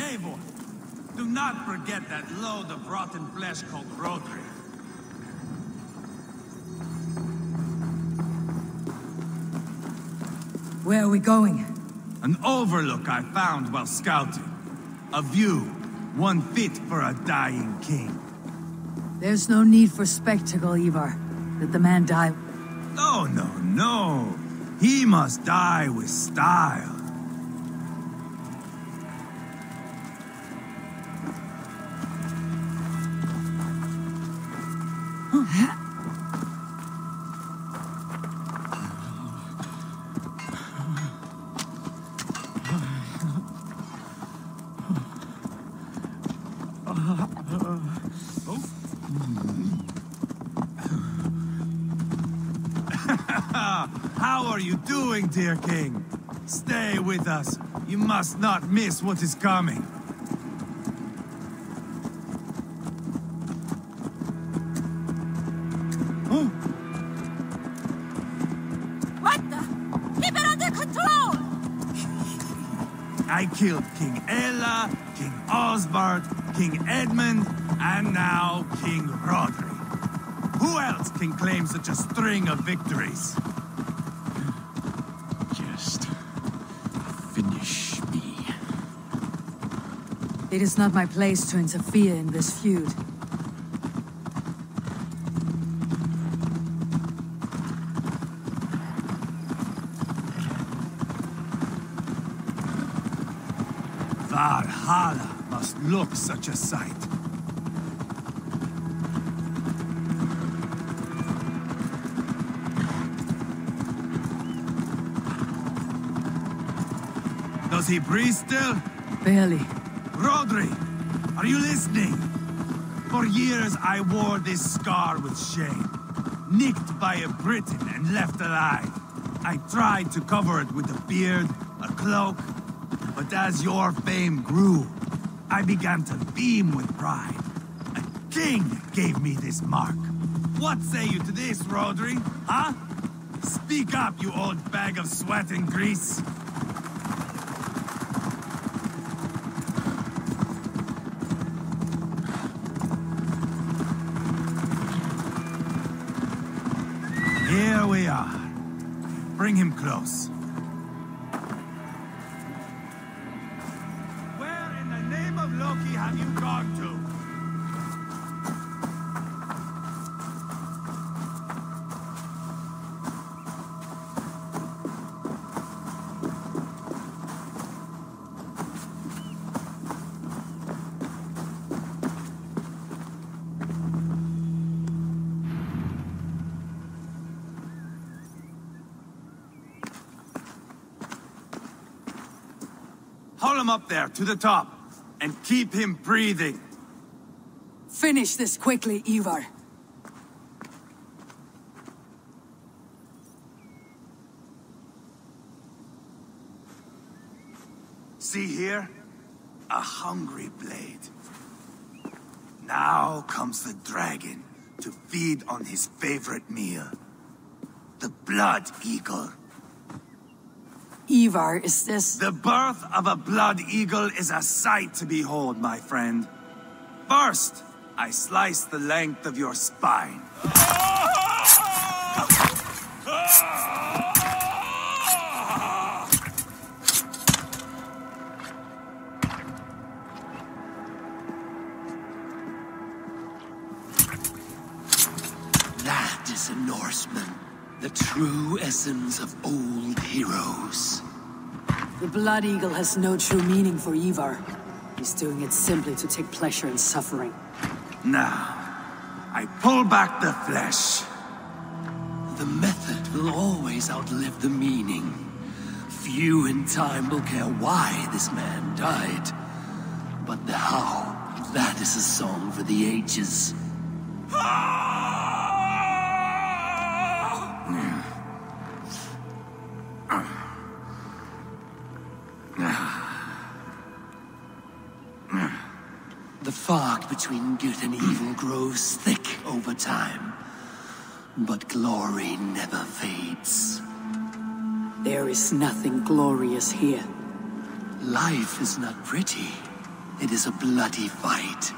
Eivor, do not forget that load of rotten flesh called Rodri. Where are we going? An overlook I found while scouting. A view, one fit for a dying king. There's no need for spectacle, Ivar. Let the man die. No, no, no. He must die with style. How are you doing, dear king? Stay with us. You must not miss what is coming. What the? Keep it under control! I killed King Ella, King Osbert, King Edmund, and now King Rodri. Who else can claim such a string of victories? Just finish me. It is not my place to interfere in this feud. Valhalla must look such a sight. Does he breathe still? Barely. Rodri, are you listening? For years I wore this scar with shame. Nicked by a Briton and left alive. I tried to cover it with a beard, a cloak, but as your fame grew, I began to beam with pride. A king gave me this mark. What say you to this, Rodri? Huh? Speak up, you old bag of sweat and grease. Here we are. Bring him close. Where in the name of Loki have you gone to? Haul him up there, to the top, and keep him breathing. Finish this quickly, Ivar. See here? A hungry blade. Now comes the dragon to feed on his favorite meal. The blood eagle. Ivar, is this... The birth of a blood eagle is a sight to behold, my friend. First, I slice the length of your spine. That is a Norseman. The true essence of old heroes. The Blood Eagle has no true meaning for Ivar. He's doing it simply to take pleasure in suffering. Now, I pull back the flesh. The method will always outlive the meaning. Few in time will care why this man died. But the how, that is a song for the ages. The fog between good and evil grows thick over time, but glory never fades. There is nothing glorious here. Life is not pretty, It is a bloody fight.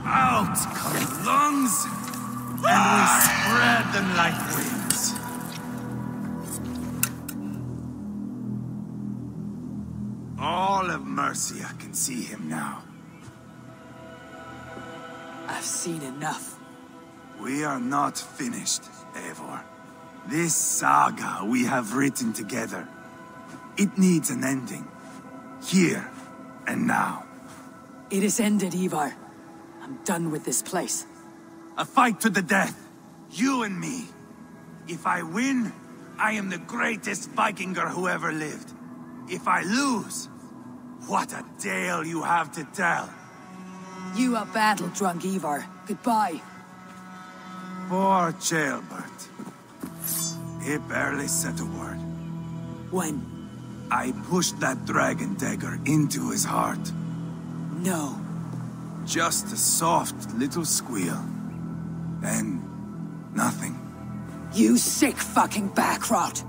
Out come lungs, and we spread them like winds. All of Mercia can see him now. I've seen enough. We are not finished, Eivor. This saga we have written together, it needs an ending. Here and now. It is ended, Ivar. I'm done with this place. A fight to the death. You and me. If I win, I am the greatest Vikinger who ever lived. If I lose, what a tale you have to tell. You are battle-drunk, Ivar. Goodbye. Poor Ceolbert. He barely said a word. When? I pushed that dragon dagger into his heart. No. Just a soft little squeal. Then, nothing. You sick fucking backrot!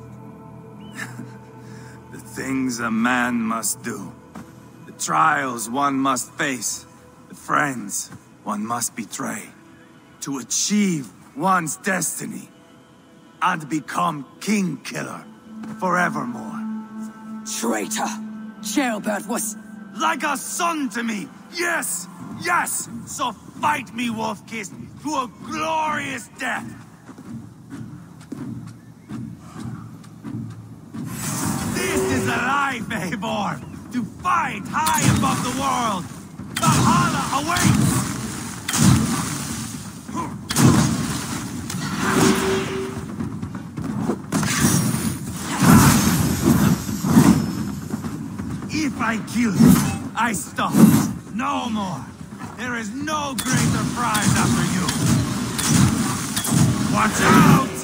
The things a man must do. The trials one must face. The friends one must betray. To achieve one's destiny. And become king killer forevermore. Traitor! Ceolbert was... Like a son to me! Yes! Yes! So fight me, Wolf-Kissed, to a glorious death! This is a life, Eivor! To fight high above the world! Valhalla awaits! If I kill you, I stop. No more. There is no greater prize after you. Watch out!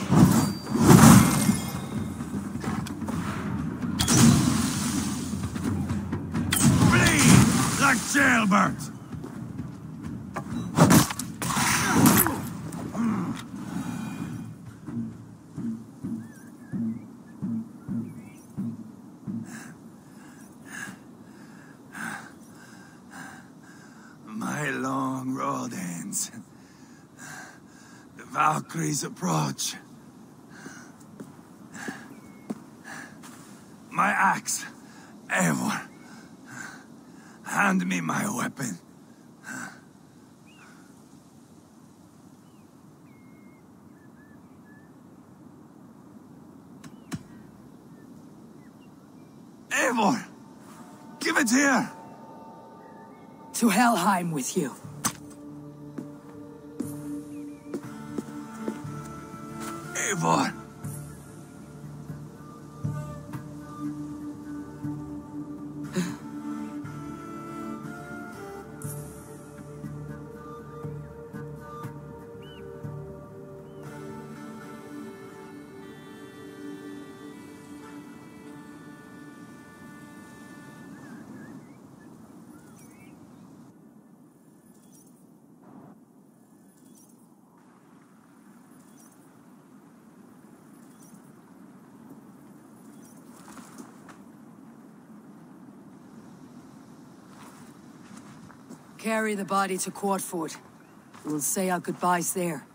Flee, like Ceolbert! My long road ends. The Valkyries approach. My axe, Eivor. Hand me my weapon. Eivor! Give it here! To Helheim with you. Eivor! Carry the body to Quartford. We'll say our goodbyes there.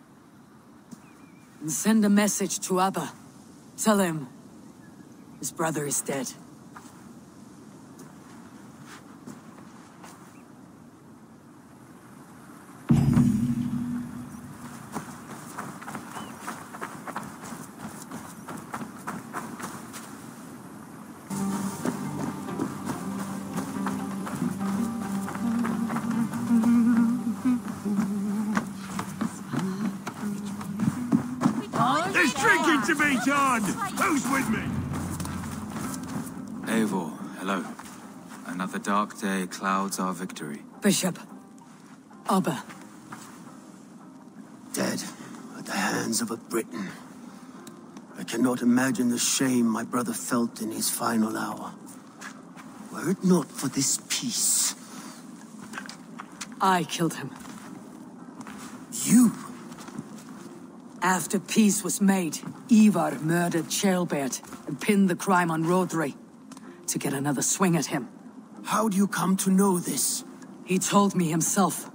And send a message to Abba. Tell him his brother is dead. There's drinking to be done! Who's with me? Eivor, hello. Another dark day clouds our victory. Bishop. Abba. Dead at the hands of a Briton. I cannot imagine the shame my brother felt in his final hour. Were it not for this peace. I killed him. You? After peace was made, Ivar murdered Ceolbert and pinned the crime on Rodri. to get another swing at him. How do you come to know this? He told me himself.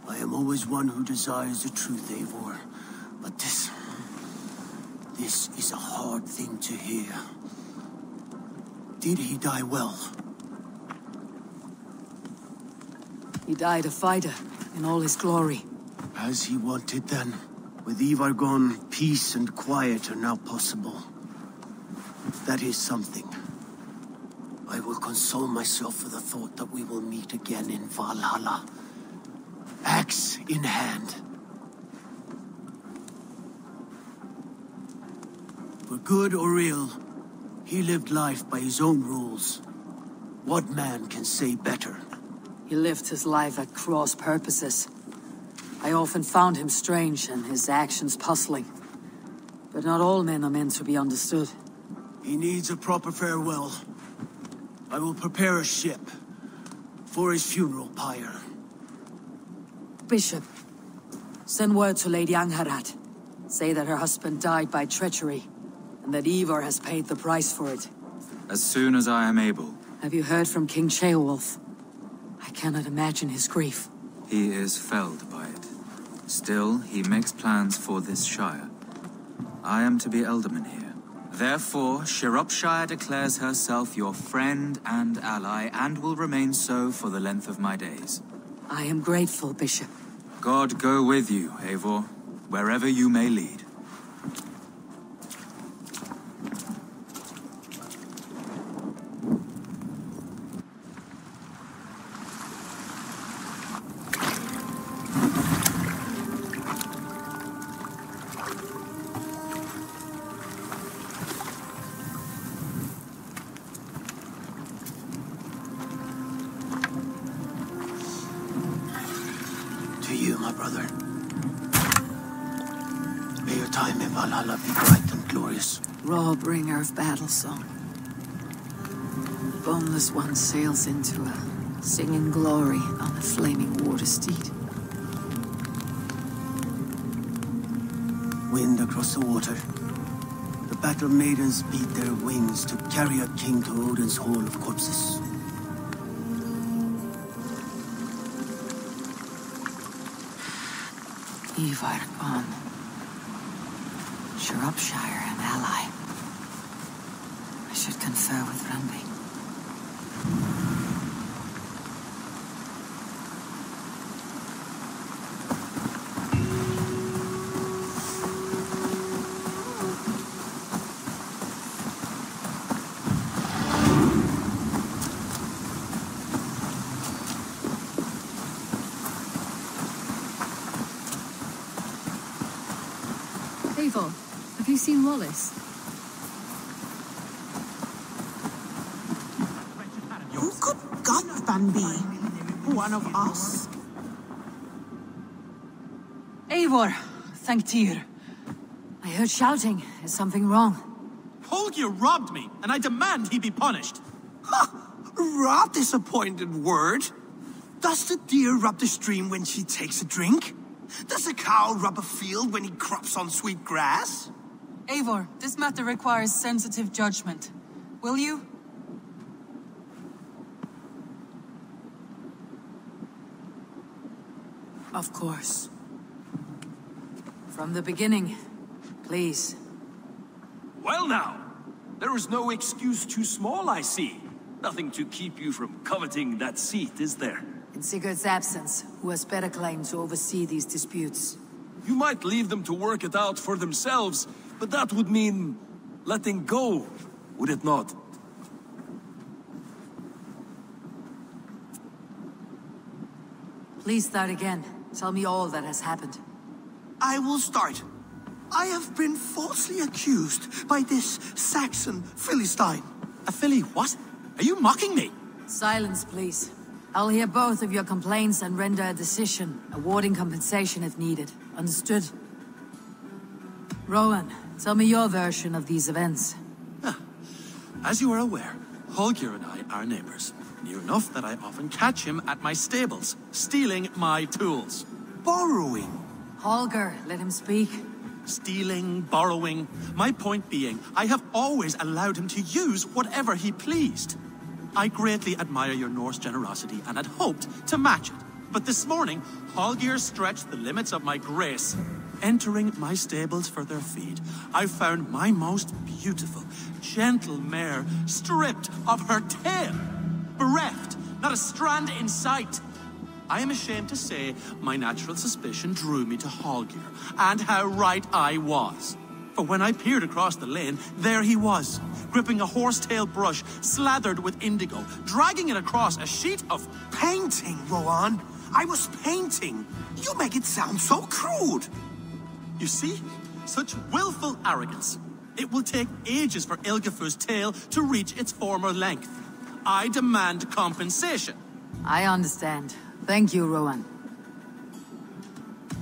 I am always one who desires the truth, Eivor. But this is a hard thing to hear. Did he die well? He died a fighter, in all his glory. As he wanted then. With Ivar gone, peace and quiet are now possible. That is something. I will console myself with the thought that we will meet again in Valhalla. Axe in hand. For good or ill, he lived life by his own rules. What man can say better? He lived his life at cross purposes. I often found him strange and his actions puzzling. But not all men are meant to be understood. He needs a proper farewell. I will prepare a ship for his funeral pyre. Bishop, send word to Lady Angharad. Say that her husband died by treachery, and that Eivor has paid the price for it. As soon as I am able. Have you heard from King Ceolwulf? I cannot imagine his grief. He is felled by it. Still, he makes plans for this shire. I am to be Elderman here. Therefore, Sciorpescire declares herself your friend and ally, and will remain so for the length of my days. I am grateful, Bishop. God go with you, Eivor, wherever you may lead. To you, my brother. May your time in Valhalla be bright and glorious. Raw bringer of battle song. The boneless one sails into a singing glory on a flaming water steed. Wind across the water. The battle maidens beat their wings to carry a king to Odin's hall of corpses. Ivar gone. Sciorpescire an ally. I should confer with Randvi. Eivor, have you seen Wallace? Who could Gunvan be? One of us? Eivor, thank Tyr. I heard shouting. Is something wrong? Holger robbed me, and I demand he be punished. Raw disappointed word. Does the deer rub the stream when she takes a drink? Does a cow rub a field when he crops on sweet grass? Eivor, this matter requires sensitive judgment. Will you? Of course. From the beginning, please. Well now, there is no excuse too small, I see. Nothing to keep you from coveting that seat, is there? In Sigurd's absence, who has better claim to oversee these disputes? You might leave them to work it out for themselves, but that would mean letting go, would it not? Please start again. Tell me all that has happened. I will start. I have been falsely accused by this Saxon Philistine. A filly what? Are you mocking me? Silence, please. I'll hear both of your complaints and render a decision, awarding compensation if needed. Understood? Rowan, tell me your version of these events. As you are aware, Holger and I are neighbors. Near enough that I often catch him at my stables, stealing my tools. Borrowing. Holger, let him speak. Stealing, borrowing. My point being, I have always allowed him to use whatever he pleased. I greatly admire your Norse generosity and had hoped to match it. But this morning, Hallgeir stretched the limits of my grace. Entering my stables for their feed, I found my most beautiful, gentle mare stripped of her tail. Bereft, not a strand in sight. I am ashamed to say my natural suspicion drew me to Hallgeir, and how right I was. For when I peered across the lane, there he was, gripping a horsetail brush slathered with indigo, dragging it across a sheet of... Painting, Rowan. I was painting. You make it sound so crude. You see? Such willful arrogance. It will take ages for Ilgifu's tail to reach its former length. I demand compensation. I understand. Thank you, Rowan.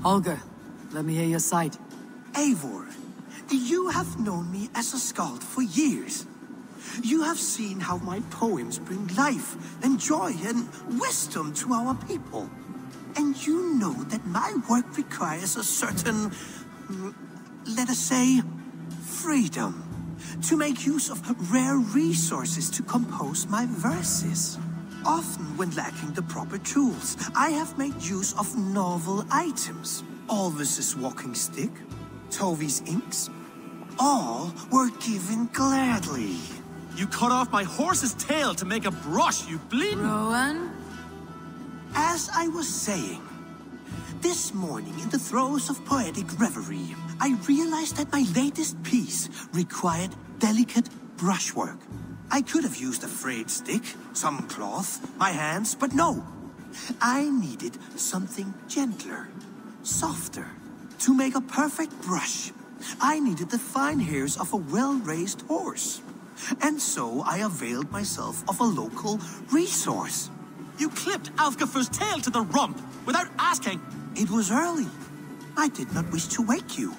Holger, let me hear your side. Eivor, you have known me as a skald for years. You have seen how my poems bring life and joy and wisdom to our people. And you know that my work requires a certain, let us say, freedom. To make use of rare resources to compose my verses. Often when lacking the proper tools, I have made use of novel items. Alvis's walking stick, Tovi's inks, all were given gladly. You cut off my horse's tail to make a brush, you bleeding... Rowan? As I was saying, this morning in the throes of poetic reverie, I realized that my latest piece required delicate brushwork. I could have used a frayed stick, some cloth, my hands, but no. I needed something gentler, softer. To make a perfect brush, I needed the fine hairs of a well-raised horse. And so I availed myself of a local resource. You clipped Alfgafu's tail to the rump without asking. It was early. I did not wish to wake you.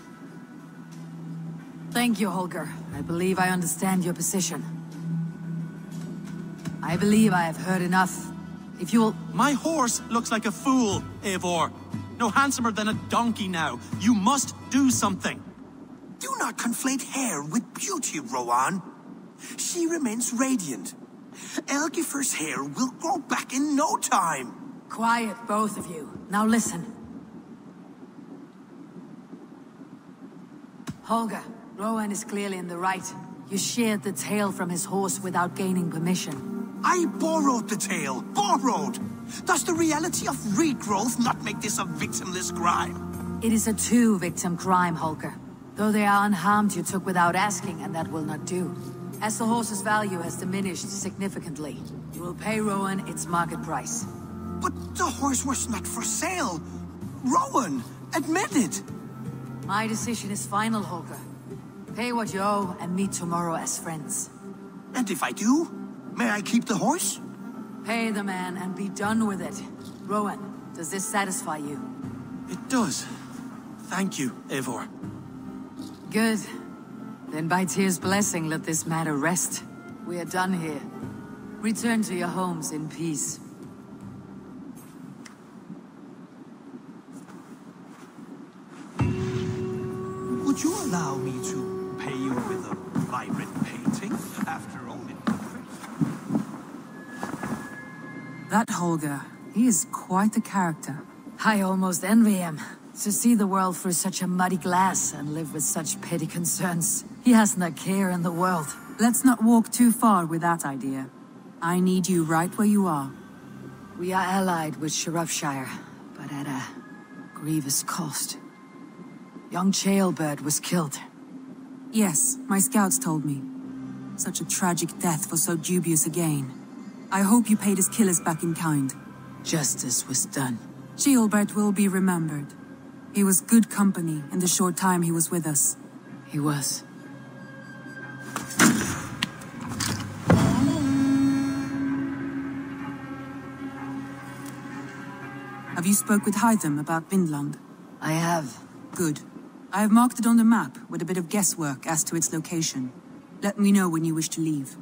Thank you, Holger. I believe I understand your position. I believe I have heard enough. If you'll... My horse looks like a fool, Eivor. No handsomer than a donkey now. You must do something. Do not conflate hair with beauty, Rowan. She remains radiant. Elgifer's hair will grow back in no time. Quiet, both of you. Now listen. Holger, Rowan is clearly in the right. You sheared the tail from his horse without gaining permission. I borrowed the tail. Borrowed! Does the reality of regrowth not make this a victimless crime? It is a two-victim crime, Holger. Though they are unharmed, you took without asking, and that will not do. As the horse's value has diminished significantly, you will pay Rowan its market price. But the horse was not for sale. Rowan, admit it. My decision is final, Holger. Pay what you owe and meet tomorrow as friends. And if I do, may I keep the horse? Pay the man and be done with it. Rowan, does this satisfy you? It does. Thank you, Eivor. Good. Then by Tyr's blessing, let this matter rest. We are done here. Return to your homes in peace. Would you allow me to pay you with a vibrant painting? After all, That Holger, he is quite a character. I almost envy him. To see the world through such a muddy glass and live with such petty concerns. He hasn't a care in the world. Let's not walk too far with that idea. I need you right where you are. We are allied with Sciorpescire, but at a grievous cost. Young Chaelbert was killed. Yes, my scouts told me. Such a tragic death for so dubious a gain. I hope you paid his killers back in kind. Justice was done. Chaelbert will be remembered. He was good company in the short time he was with us. He was. Have you spoke with Hytham about Vinland? I have. Good. I have marked it on the map with a bit of guesswork as to its location. Let me know when you wish to leave.